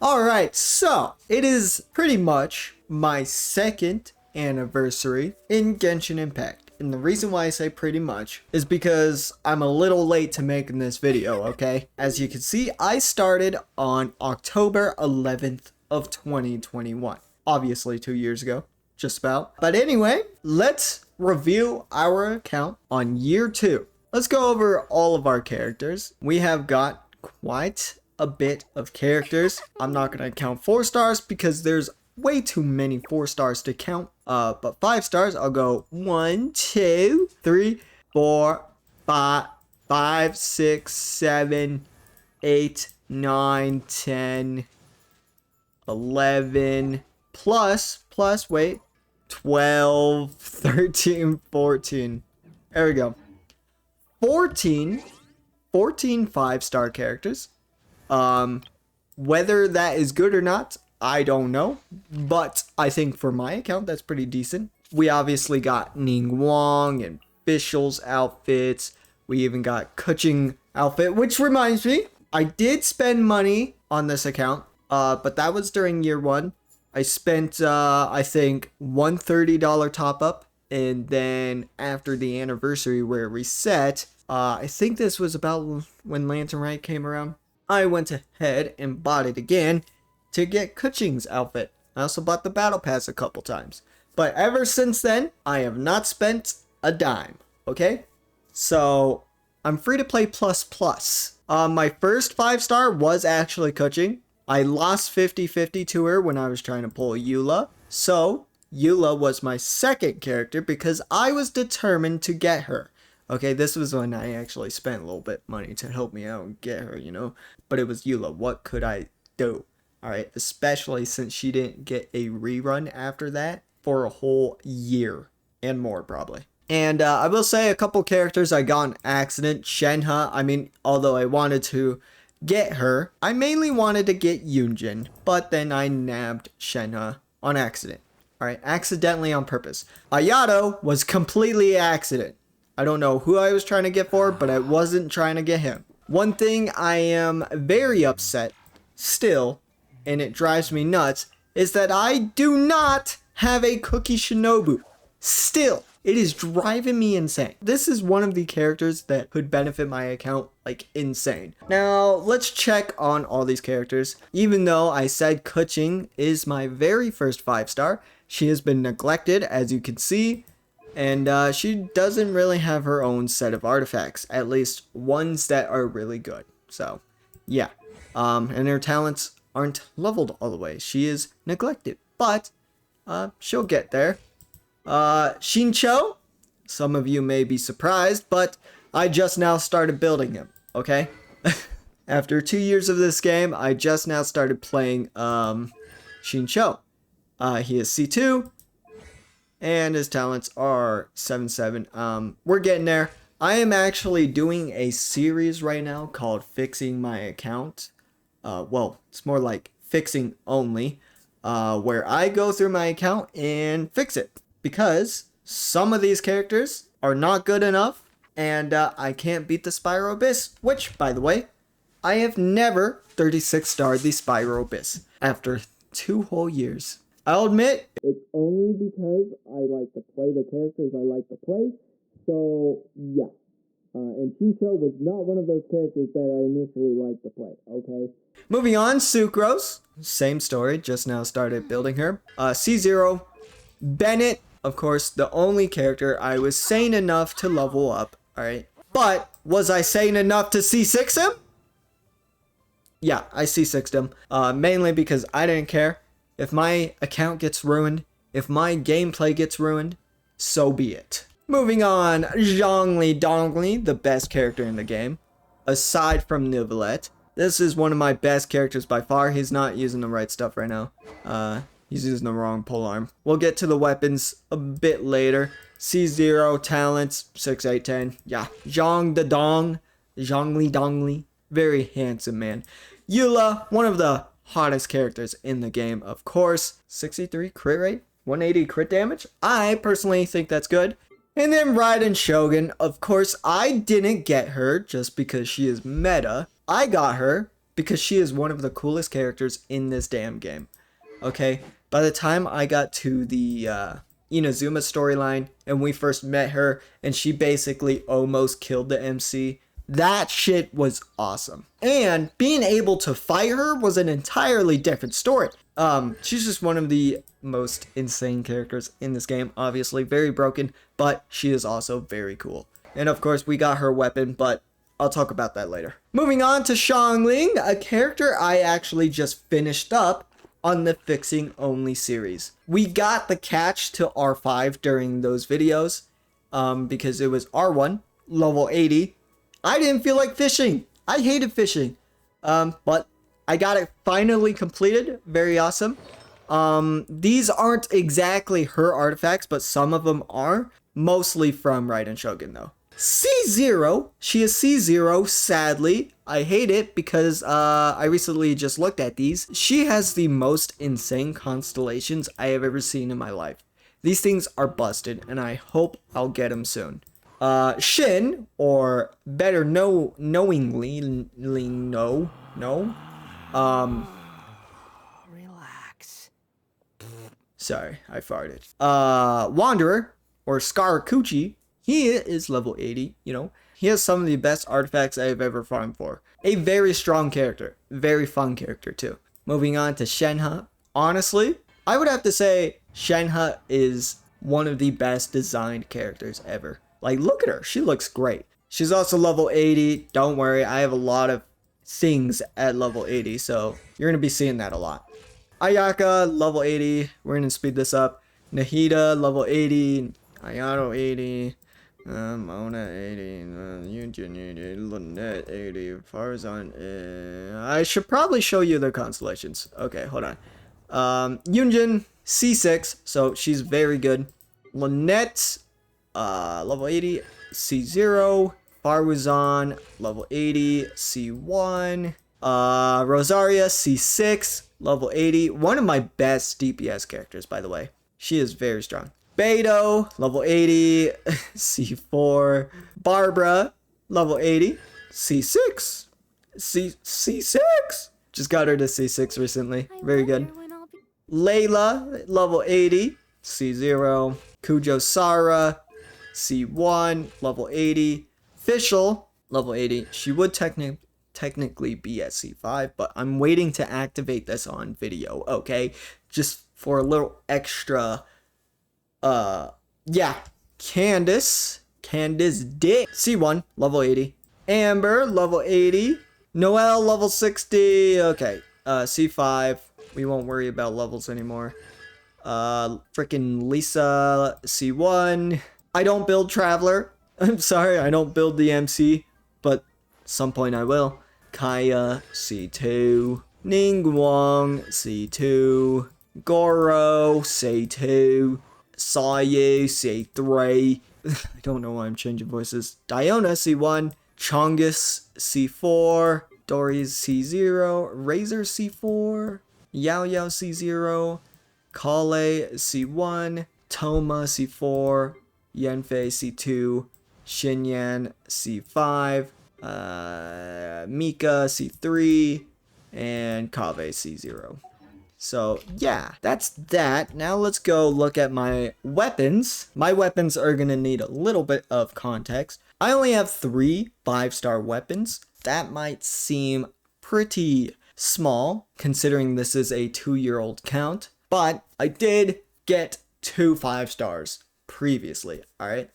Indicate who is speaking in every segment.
Speaker 1: Alright, so it is pretty much my second anniversary in Genshin Impact. And the reason why I say pretty much is because I'm a little late to making this video, okay? As you can see, I started on October 11th of 2021. Obviously 2 years ago, just about. But anyway, let's review our account on year 2. Let's go over all of our characters. We have got quite a bit of characters. I'm not going to count 4 stars because there's way too many 4 stars to count. But 5 stars, I'll go 1, 2, 3, 4, 5, 6, 7, 8, 9, 10, 11, plus, wait, 12, 13, 14. There we go. 14 5-star characters. Whether that is good or not, I don't know, but I think for my account that's pretty decent. We obviously got Ningguang and Fischl's outfits. We even got Kuching outfit, which reminds me, I did spend money on this account, but that was during year 1. I spent I think $130 top up, and then after the anniversary where it reset, I think this was about when Lantern Right came around, I went ahead and bought it again to get Kuching's outfit. I also bought the battle pass a couple times. But ever since then, I have not spent a dime, okay? So, I'm free to play plus. My first 5-star was actually Kuching. I lost 50-50 to her when I was trying to pull Eula. So, Eula was my second character because I was determined to get her. Okay, this was when I actually spent a little bit of money to help me out and get her, you know? But it was Eula. What could I do? Alright, especially since she didn't get a rerun after that for a whole year. And more, probably. And I will say a couple characters I got on accident. Shenhe, I mean, although I wanted to get her, I mainly wanted to get Yunjin. But then I nabbed Shenhe on accident. Alright, accidentally on purpose. Ayato was completely accident. I don't know who I was trying to get for, but I wasn't trying to get him. One thing I am very upset still, and it drives me nuts, is that I do not have a Cookie Shinobu. Still, it is driving me insane. This is one of the characters that could benefit my account like insane. Now, let's check on all these characters. Even though I said Kuching is my very first 5-star, she has been neglected, as you can see. And she doesn't really have her own set of artifacts, at least ones that are really good. So, yeah. And her talents aren't leveled all the way. She is neglected, but she'll get there. Xingqiu, some of you may be surprised, but I just now started building him, okay? After 2 years of this game, I just now started playing Xingqiu. He is C2. And his talents are 7-7. We're getting there. I am actually doing a series right now called Fixing My Account. Well, it's more like fixing only. Where I go through my account and fix it. Because some of these characters are not good enough. And I can't beat the Spyro Abyss. Which, by the way, I have never 36-starred the Spyro Abyss. After 2 whole years. I'll admit, it's only because I like to play the characters I like to play. So, yeah. And Xingqiu was not one of those characters that I initially liked to play, okay? Moving on, Sucrose. Same story, just now started building her. C0. Bennett, of course, the only character I was sane enough to level up, alright? But, was I sane enough to C6 him? Yeah, I C6'd him. Mainly because I didn't care. If my account gets ruined, if my gameplay gets ruined, so be it. Moving on, Zhongli Dongli, the best character in the game. Aside from Neuvillette, this is one of my best characters by far. He's not using the right stuff right now. He's using the wrong polearm. We'll get to the weapons a bit later. C0, talents, 6, 8, 10. Yeah, Zhong the Dong, Zhongli Dongli. Very handsome man. Eula, one of the hottest characters in the game, of course. 63 crit rate, 180 crit damage. I personally think that's good. And then Raiden Shogun, of course, I didn't get her just because she is meta. I got her because she is one of the coolest characters in this damn game. Okay, by the time I got to the Inazuma storyline and we first met her and she basically almost killed the MC, that shit was awesome. And being able to fight her was an entirely different story. She's just one of the most insane characters in this game. Obviously very broken, but she is also very cool. And of course we got her weapon, but I'll talk about that later. Moving on to Xiangling, a character I actually just finished up on the Fixing Only series. We got the catch to R5 during those videos because it was R1, level 80. I didn't feel like fishing. I hated fishing. But I got it finally completed. Very awesome. These aren't exactly her artifacts, but some of them are. Mostly from Raiden Shogun though. C0. She is C0, sadly. I hate it because I recently just looked at these. She has the most insane constellations I have ever seen in my life. These things are busted, and I hope I'll get them soon. Shin, or better knowingly,
Speaker 2: Relax.
Speaker 1: Sorry, I farted. Wanderer, or Scar-Kuchi, he is level 80, you know. He has some of the best artifacts I have ever farmed for. A very strong character. Very fun character, too. Moving on to Shenhe. Honestly, I would have to say Shenhe is one of the best designed characters ever. Like, look at her. She looks great. She's also level 80. Don't worry, I have a lot of things at level 80, so you're going to be seeing that a lot. Ayaka, level 80. We're going to speed this up. Nahida, level 80. Ayato, 80. Mona 80, Yunjin 80, Lynette 80, Farzan. I should probably show you their constellations. Okay, hold on. Yunjin C6, so she's very good. Lynette, level 80, C0. Farzan, level 80, C1. Rosaria C6, level 80. One of my best DPS characters, by the way. She is very strong. Beto, level 80, C4. Barbara, level 80, C6. C6? Just got her to C6 recently. Very good. Layla, level 80, C0. Kujo Sara, C1, level 80. Fischl, level 80. She would technically be at C5, but I'm waiting to activate this on video, okay? Just for a little extra... yeah. Candace Dick, C1, level 80. Amber, level 80. Noelle, level 60. Okay, C5. We won't worry about levels anymore. Freaking Lisa, C1. I don't build Traveler. I'm sorry, I don't build the MC, but some point I will. Kaya, C2. Ningguang, C2. Goro, C2. Sayu, C3. I don't know why I'm changing voices. Diona, C1. Chongus, C4. Dory's C0. Razor, C4. Yao Yao, C0. Kale, C1. Toma, C4. Yanfei, C2. Xinyan, C5. Mika, C3. And Kave, C0. So, yeah, that's that. Now let's go look at my weapons. My weapons are going to need a little bit of context. I only have 3 5-star weapons. That might seem pretty small, considering this is a 2-year-old count. But I did get 2 5-stars previously, alright?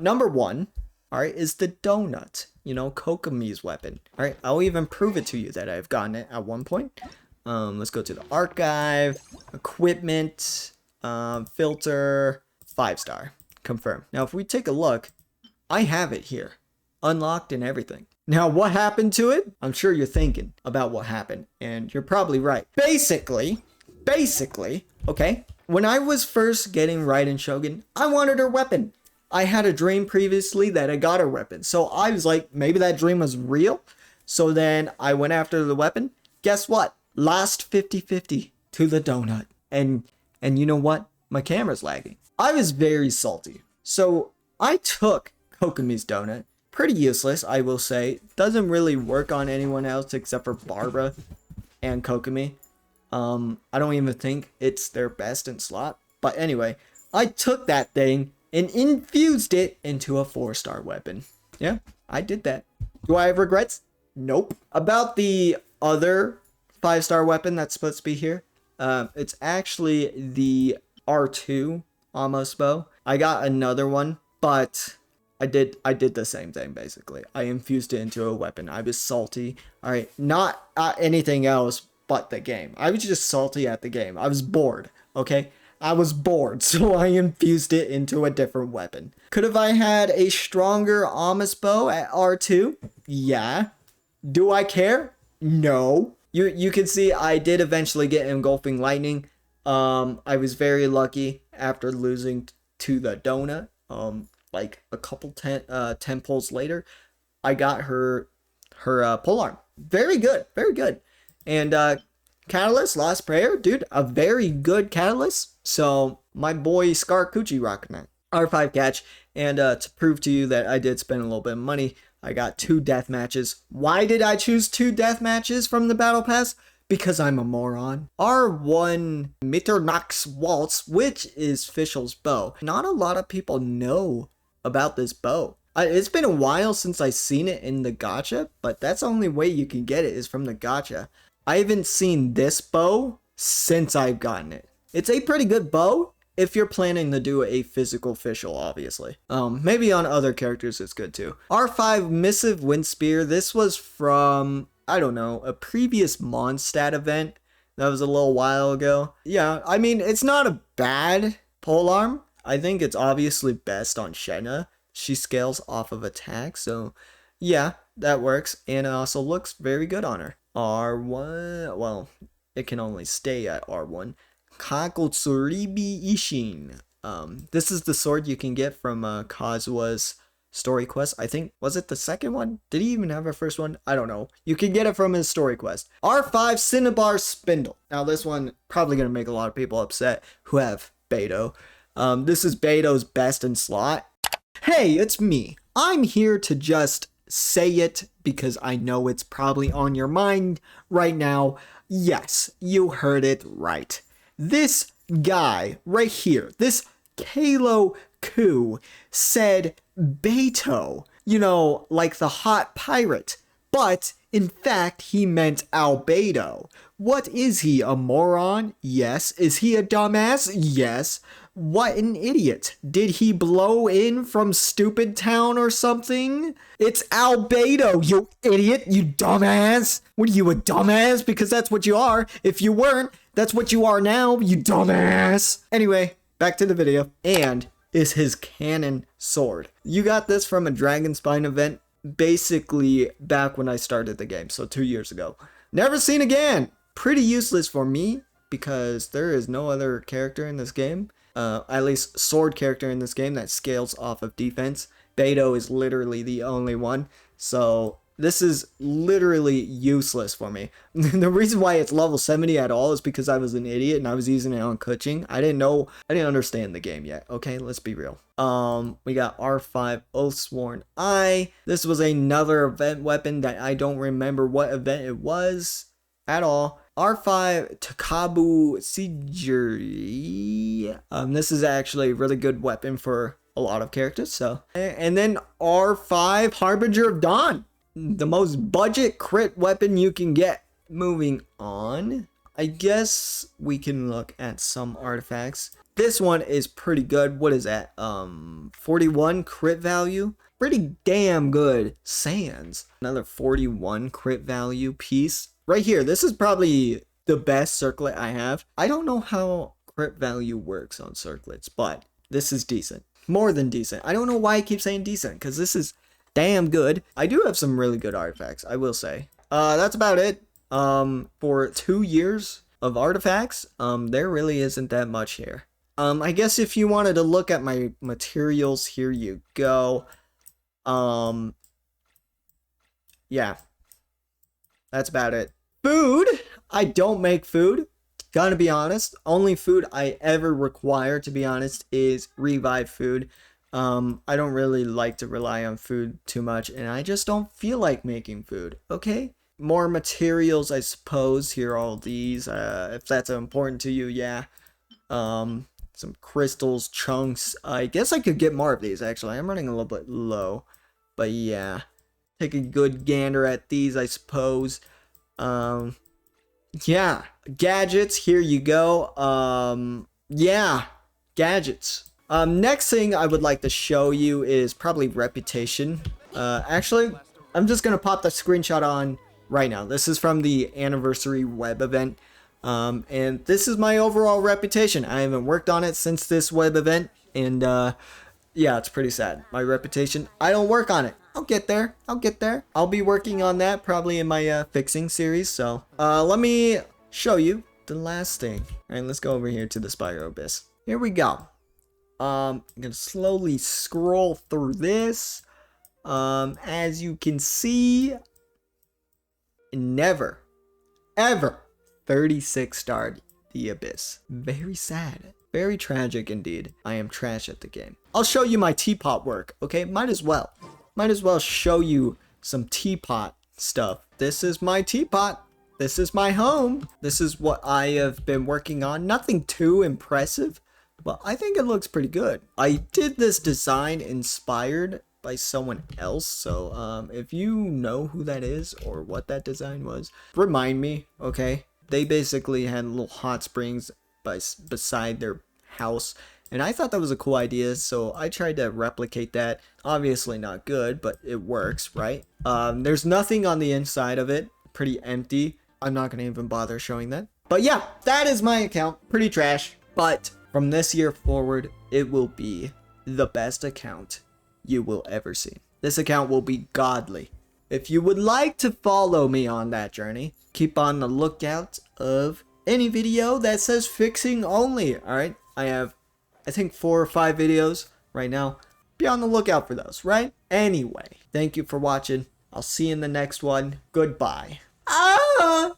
Speaker 1: Number 1, alright, is the donut. You know, Kokomi's weapon. Alright, I'll even prove it to you that I've gotten it at one point. Let's go to the archive, equipment, filter, 5-star, confirm. Now, if we take a look, I have it here, unlocked and everything. Now, what happened to it? I'm sure you're thinking about what happened, and you're probably right. Basically, okay, when I was first getting Raiden Shogun, I wanted her weapon. I had a dream previously that I got her weapon, so I was like, maybe that dream was real. So then I went after the weapon. Guess what? Last 50-50 to the donut. And you know what? My camera's lagging. I was very salty. So I took Kokomi's donut pretty useless, I will say. Doesn't really work on anyone else except for Barbara and Kokomi. I don't even think it's their best in slot. But anyway, I took that thing and infused it into a 4-star weapon. Yeah, I did that. Do I have regrets? Nope. About the other 5-star weapon that's supposed to be here, it's actually the R2 almost bow. I got another one, but I did the same thing basically. I infused it into a weapon. I was salty. All right, not anything else but the game. I was just salty at the game. I was bored. Okay. I was bored, so I infused it into a different weapon. Could have I had a stronger Amos bow at R2? Yeah. Do I care? No. You can see I did eventually get Engulfing Lightning. I was very lucky after losing to the donut. Like a couple 10 pulls later, I got her polearm. Very good, very good. And Catalyst, Last Prayer, dude, a very good Catalyst. So my boy Skarkuchi rocking that. R5 catch. And to prove to you that I did spend a little bit of money, I got 2 death matches. Why did I choose 2 death matches from the battle pass? Because I'm a moron. R1 Mitternacht's Waltz, which is Fischl's bow. Not a lot of people know about this bow. It's been a while since I've seen it in the gacha, but that's the only way you can get it is from the gacha. I haven't seen this bow since I've gotten it. It's a pretty good bow if you're planning to do a physical Fischl, obviously. Maybe on other characters it's good too. R5 Missive Wind Spear. This was from, I don't know, a previous Mondstadt event that was a little while ago. Yeah, I mean, it's not a bad polearm. I think it's obviously best on Shenna. She scales off of attack, so yeah, that works. And it also looks very good on her. R1, well, it can only stay at R1. Kakotsuribi Ishin. This is the sword you can get from Kazua's story quest. I think, was it the second one? Did he even have a first one? I don't know. You can get it from his story quest. R5 Cinnabar Spindle. Now this one probably gonna make a lot of people upset who have Beto. This is Beto's best in slot. Hey, it's me. I'm here to just say it because I know it's probably on your mind right now. Yes, you heard it right. This guy right here, this Kalo Ku, said Beto, you know, like the hot pirate. But in fact, he meant Albedo. What is he, a moron? Yes. Is he a dumbass? Yes. What an idiot. Did he blow in from Stupid Town or something? It's Albedo, you idiot, you dumbass. What are you, a dumbass? Because that's what you are. If you weren't, that's what you are now, you dumbass. Anyway, back to the video. And is his cannon sword. You got this from a Dragon Spine event, basically back when I started the game, so 2 years ago. Never seen again. Pretty useless for me because there is no other character in this game, at least sword character in this game that scales off of defense. Beto is literally the only one, so this is literally useless for me. The reason why it's level 70 at all is because I was an idiot and I was using it on Kuching. I didn't understand the game yet. Okay, let's be real. We got R5 Oathsworn Eye. This was another event weapon that I don't remember what event it was at all. R5 Takabu Sijiri. This is actually a really good weapon for a lot of characters. So, and then R5 Harbinger of Dawn, the most budget crit weapon you can get. Moving on, I guess we can look at some artifacts. This one is pretty good. What is that? 41 crit value. Pretty damn good. Sans. Another 41 crit value piece. Right here. This is probably the best circlet I have. I don't know how crit value works on circlets, but this is decent. More than decent. I don't know why I keep saying decent, because this is damn good. I do have some really good artifacts, I will say. That's about it. For 2 years of artifacts, there really isn't that much here. I guess if you wanted to look at my materials, here you go. Yeah. That's about it. Food! I don't make food. Gotta be honest. Only food I ever require, to be honest, is revive food. I don't really like to rely on food too much, and I just don't feel like making food, okay? More materials, I suppose. Here are all these, if that's important to you, yeah. Some crystals, chunks. I guess I could get more of these, actually. I'm running a little bit low, but yeah. Take a good gander at these, I suppose. Yeah, gadgets, here you go. Yeah, gadgets. Next thing I would like to show you is probably reputation. Actually, I'm just gonna pop the screenshot on right now. This is from the anniversary web event. And this is my overall reputation. I haven't worked on it since this web event, and yeah, it's pretty sad. My reputation, I don't work on it. I'll get there. I'll get there. I'll be working on that probably in my fixing series. So let me show you the last thing. All right, let's go over here to the Spyro Abyss. Here we go. I'm gonna slowly scroll through this. As you can see, never, ever 36 starred the Abyss. Very sad. Very tragic indeed. I am trash at the game. I'll show you my teapot work, okay? Might as well show you some teapot stuff. This is my teapot. This is my home. This is what I have been working on. Nothing too impressive, but I think it looks pretty good. I did this design inspired by someone else, so if you know who that is or what that design was, remind me, okay? They basically had little hot springs beside their house, and I thought that was a cool idea, so I tried to replicate that. Obviously not good, but it works, right? There's nothing on the inside of it. Pretty empty. I'm not gonna even bother showing that. But yeah, that is my account. Pretty trash. But from this year forward, it will be the best account you will ever see. This account will be godly. If you would like to follow me on that journey, keep on the lookout of any video that says fixing only. Alright, I have, I think 4 or 5 videos right now. Be on the lookout for those, right? Anyway, thank you for watching. I'll see you in the next one. Goodbye. Ah!